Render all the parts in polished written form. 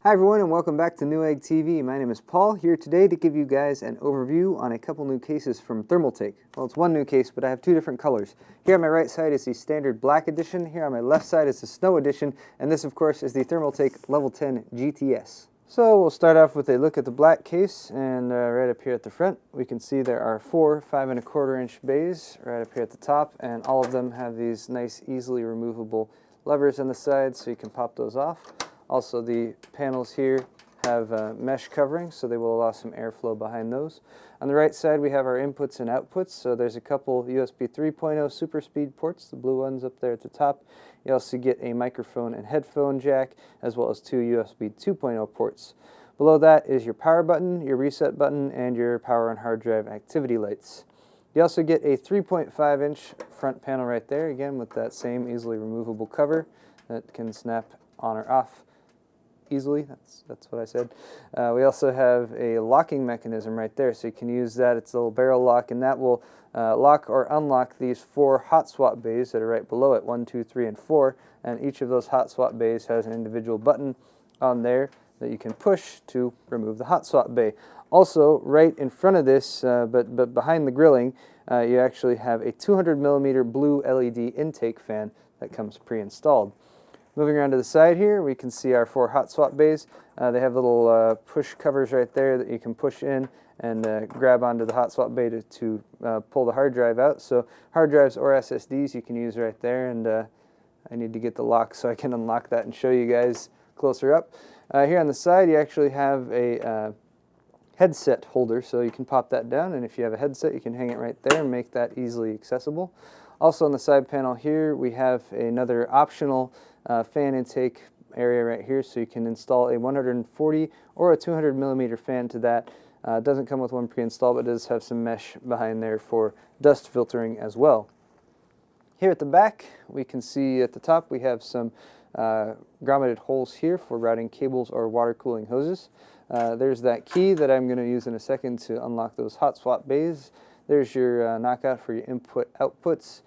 Hi everyone and welcome back to Newegg TV. My name is Paul, here today to give you guys an overview on a couple new cases from Thermaltake. Well, it's one new case, but I have two different colors. Here on my right side is the standard black edition, here on my left side is the snow edition, and this of course is the Thermaltake Level 10 GTS. So we'll start off with a look at the black case, and right up here at the front we can see there are four 5 1/4 inch bays right up here at the top, and all of them have these nice easily removable levers on the side so you can pop those off. Also, the panels here have mesh covering, so they will allow some airflow behind those. On the right side, we have our inputs and outputs. So there's a couple USB 3.0 SuperSpeed ports, the blue ones up there at the top. You also get a microphone and headphone jack, as well as two USB 2.0 ports. Below that is your power button, your reset button, and your power and hard drive activity lights. You also get a 3.5 inch front panel right there, again with that same easily removable cover that can snap on or off easily. That's what I said. We also have a locking mechanism right there, so you can use that. It's a little barrel lock, and that will lock or unlock these four hot swap bays that are right below it, 1, 2, 3, and 4. And each of those hot swap bays has an individual button on there that you can push to remove the hot swap bay. Also, right in front of this, but behind the grilling, you actually have a 200mm blue LED intake fan that comes pre-installed. Moving around to the side here, we can see our four hot swap bays. They have little push covers right there that you can push in and grab onto the hot swap bay to pull the hard drive out. So hard drives or SSDs you can use right there, and I need to get the lock so I can unlock that and show you guys closer up. Here on the side, you actually have a headset holder, so you can pop that down, and if you have a headset, you can hang it right there and make that easily accessible. Also on the side panel here, we have another optional fan intake area right here, so you can install a 140 or a 200mm fan to that. It doesn't come with one pre-installed, but it does have some mesh behind there for dust filtering as well. Here at the back, we can see at the top we have some grommeted holes here for routing cables or water cooling hoses. There's that key that I'm going to use in a second to unlock those hot swap bays. There's your knockout for your input outputs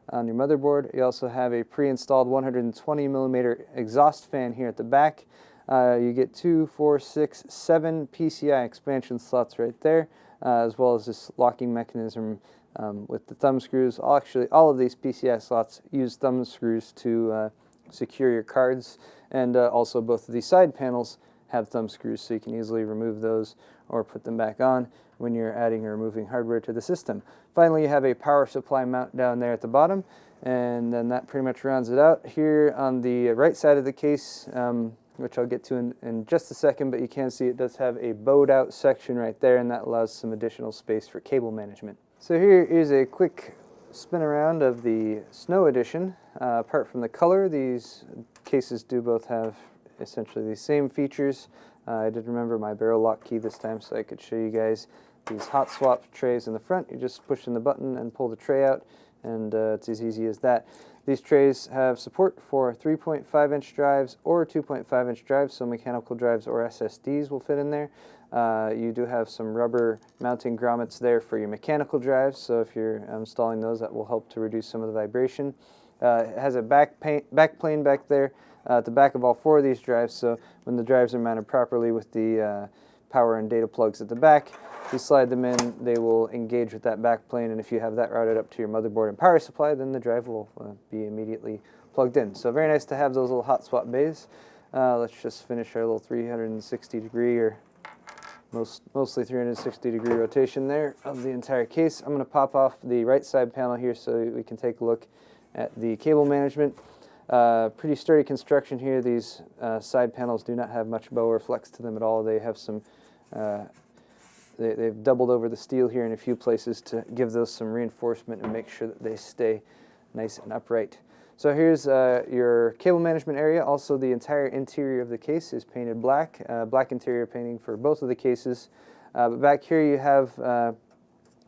on your motherboard. You also have a pre-installed 120mm exhaust fan here at the back. You get 2, 4, 6, 7 PCI expansion slots right there, as well as this locking mechanism with the thumb screws. Actually, all of these PCI slots use thumb screws to secure your cards, and also both of these side panels have thumb screws, so you can easily remove those or put them back on when you're adding or removing hardware to the system. Finally, you have a power supply mount down there at the bottom, and then that pretty much rounds it out. Here on the right side of the case, which I'll get to in just a second, but you can see it does have a bowed out section right there, and that allows some additional space for cable management. So here is a quick spin around of the Snow Edition. Apart from the color, these cases do both have essentially the same features. I did remember my barrel lock key this time, so I could show you guys these hot swap trays in the front. You just push in the button and pull the tray out, and it's as easy as that. These trays have support for 3.5 inch drives or 2.5 inch drives, so mechanical drives or SSDs will fit in there. You do have some rubber mounting grommets there for your mechanical drives, so if you're installing those, that will help to reduce some of the vibration. It has a back plane back there at the back of all four of these drives, so when the drives are mounted properly with the power and data plugs at the back, if you slide them in, they will engage with that back plane, and if you have that routed up to your motherboard and power supply, then the drive will be immediately plugged in. So very nice to have those little hot swap bays. Let's just finish our little 360 degree, or mostly 360 degree rotation there of the entire case. I'm going to pop off the right side panel here so we can take a look at the cable management. Pretty sturdy construction here. These side panels do not have much bow or flex to them at all. They have some, they've doubled over the steel here in a few places to give those some reinforcement and make sure that they stay nice and upright. So here's your cable management area. Also, the entire interior of the case is painted black, black interior painting for both of the cases. But back here you have a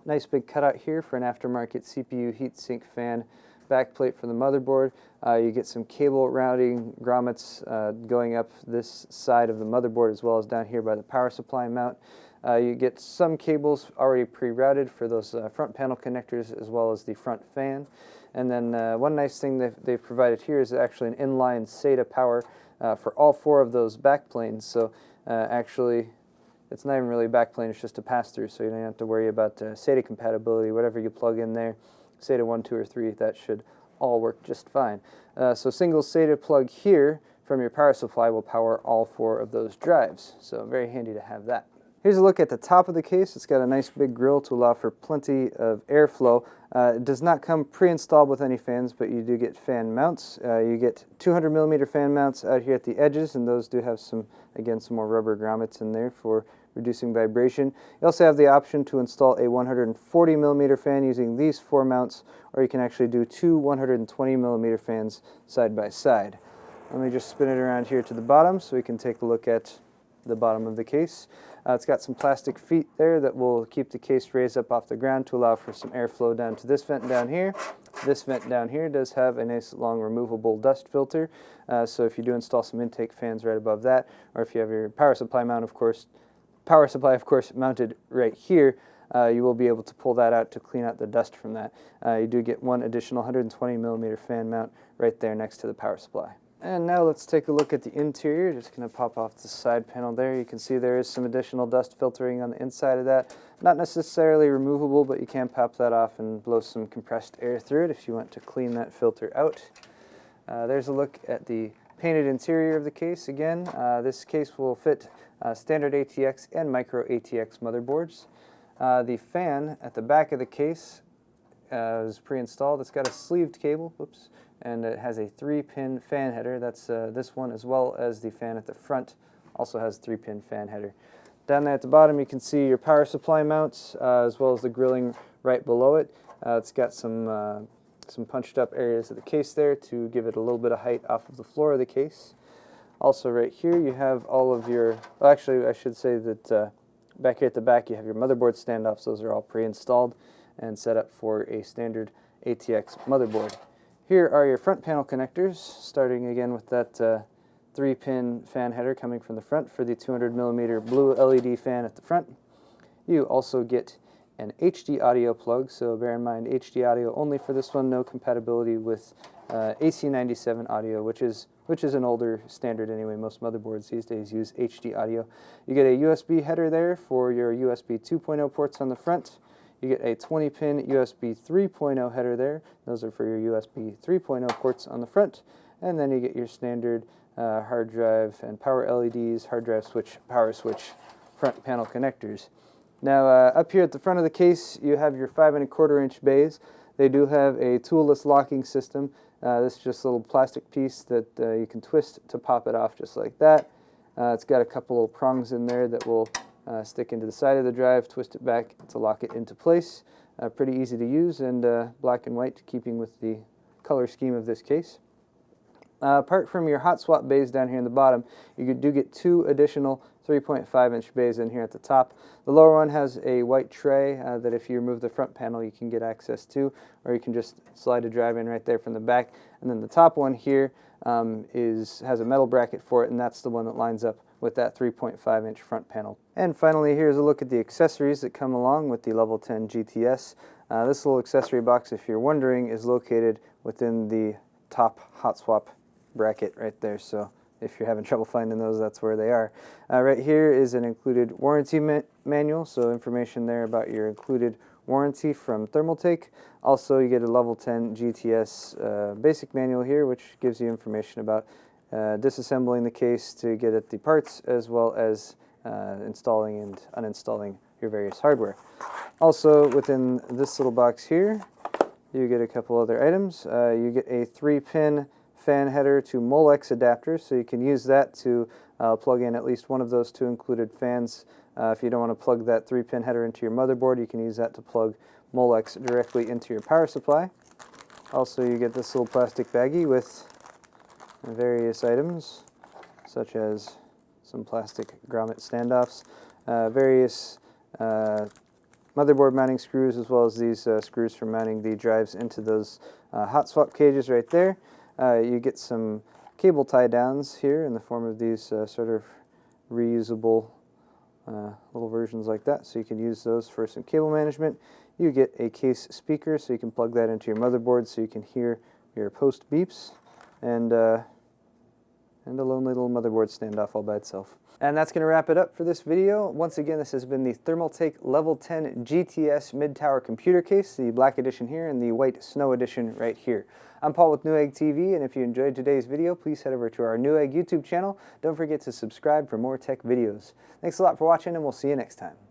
nice big cutout here for an aftermarket CPU heatsink fan backplate for the motherboard. You get some cable routing grommets going up this side of the motherboard, as well as down here by the power supply mount. You get some cables already pre-routed for those front panel connectors, as well as the front fan. And then one nice thing they've provided here is actually an inline SATA power for all 4 of those backplanes. So actually, it's not even really a backplane, it's just a pass-through, so you don't have to worry about SATA compatibility. Whatever you plug in there, SATA 1, 2, or 3, that should all work just fine. So single SATA plug here from your power supply will power all 4 of those drives. So very handy to have that. Here's a look at the top of the case. It's got a nice big grill to allow for plenty of airflow. It does not come pre-installed with any fans, but you do get fan mounts. You get 200mm fan mounts out here at the edges, and those do have some more rubber grommets in there for reducing vibration. You also have the option to install a 140mm fan using these 4 mounts, or you can actually do 2 120mm fans side by side. Let me just spin it around here to the bottom so we can take a look at the bottom of the case. It's got some plastic feet there that will keep the case raised up off the ground to allow for some airflow down to this vent down here. This vent down here does have a nice long removable dust filter, so if you do install some intake fans right above that, or if you have your power supply of course mounted right here, you will be able to pull that out to clean out the dust from that. You do get one additional 120mm fan mount right there next to the power supply. And now let's take a look at the interior. Just going to pop off the side panel there. You can see there is some additional dust filtering on the inside of that. Not necessarily removable, but you can pop that off and blow some compressed air through it if you want to clean that filter out. There's a look at the painted interior of the case. Again, this case will fit standard ATX and micro ATX motherboards. The fan at the back of the case is pre-installed. It's got a sleeved cable, and it has a 3-pin fan header. That's this one, as well as the fan at the front also has a 3-pin fan header. Down there at the bottom you can see your power supply mounts, as well as the grilling right below it. It's got some punched up areas of the case there to give it a little bit of height off of the floor of the case. Also right here you have all of your, well, actually I should say that back here at the back you have your motherboard standoffs. Those are all pre-installed and set up for a standard ATX motherboard. Here are your front panel connectors, starting again with that 3-pin fan header coming from the front for the 200mm blue LED fan at the front. You also get an HD audio plug, so bear in mind HD audio only for this one, no compatibility with AC97 audio, which is an older standard anyway. Most motherboards these days use HD audio. You get a USB header there for your USB 2.0 ports on the front. You get a 20-pin USB 3.0 header there. Those are for your USB 3.0 ports on the front. And then you get your standard hard drive and power LEDs, hard drive switch, power switch front panel connectors. Now up here at the front of the case you have your 5 1/4 inch bays. They do have a toolless locking system. This is just a little plastic piece that you can twist to pop it off just like that. It's got a couple of prongs in there that will stick into the side of the drive, twist it back to lock it into place. Pretty easy to use, and black and white, keeping with the color scheme of this case. Apart from your hot swap bays down here in the bottom, you do get 2 additional 3.5 inch bays in here at the top. The lower one has a white tray that if you remove the front panel you can get access to, or you can just slide a drive in right there from the back. And then the top one here has a metal bracket for it, and that's the one that lines up with that 3.5 inch front panel. And finally, here's a look at the accessories that come along with the Level 10 GTS. This little accessory box, if you're wondering, is located within the top hot swap bracket right there. So if you're having trouble finding those, that's where they are. Right here is an included warranty manual, so information there about your included warranty from Thermaltake. Also, you get a Level 10 GTS basic manual here, which gives you information about disassembling the case to get at the parts, as well as installing and uninstalling your various hardware. Also, within this little box here, you get a couple other items. You get a 3-pin fan header to Molex adapters, so you can use that to plug in at least one of those 2 included fans. If you don't want to plug that 3-pin header into your motherboard, you can use that to plug Molex directly into your power supply. Also, you get this little plastic baggie with various items, such as some plastic grommet standoffs, various motherboard mounting screws, as well as these screws for mounting the drives into those hot swap cages right there. You get some cable tie downs here in the form of these sort of reusable little versions like that, so you can use those for some cable management. You get a case speaker, so you can plug that into your motherboard so you can hear your post beeps, and a lonely little motherboard standoff all by itself. And that's going to wrap it up for this video. Once again, this has been the Thermaltake Level 10 GTS mid-tower computer case, the black edition here and the white snow edition right here. I'm Paul with Newegg TV, and if you enjoyed today's video, please head over to our Newegg YouTube channel. Don't forget to subscribe for more tech videos. Thanks a lot for watching, and we'll see you next time.